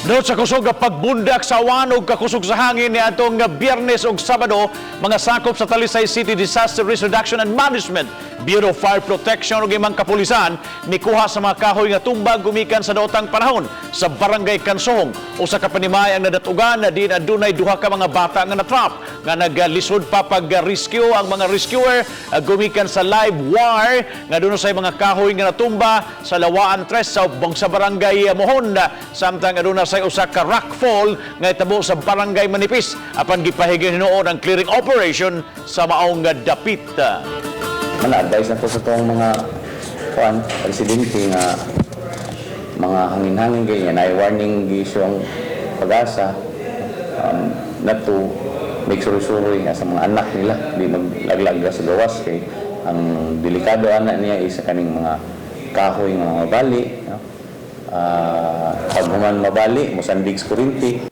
Doon sa kusog nga pagbundak sa awan ug kakusog sa hangin ni atong Biyernes ug Sabado, mga sakop sa Talisay City Disaster Risk Reduction and Management Bureau of Fire Protection ug imang kapulisan mikuha sa mga kahoy nga tumbag gumikan sa dautang panahon sa Barangay Kansohong. Usa ka panimay ang nadatugan na din adunay duha ka mga bata nga na-trap nga naglisod pa pag-rescue ang mga rescuer gumikan sa live wire nga doon sa mga kahoy nga natumba sa Lawaan Tres sa Barangay Mohon samtang aduna sa usa ka rockfall nga itabo sa Barangay Manipis apan gipahigin hinuon ang clearing operation sa maong dapit. Mana-advise na po sa itong mga presidente nga mga hangin-hangin ganyan ay warning gisyo ang pag-asa not to make sure-sure sa mga anak nila di maglaglag sa gawas kay ang delikado anak niya is kaning mga kahoy nga mabali pag human mabali mosandig sa kurinti.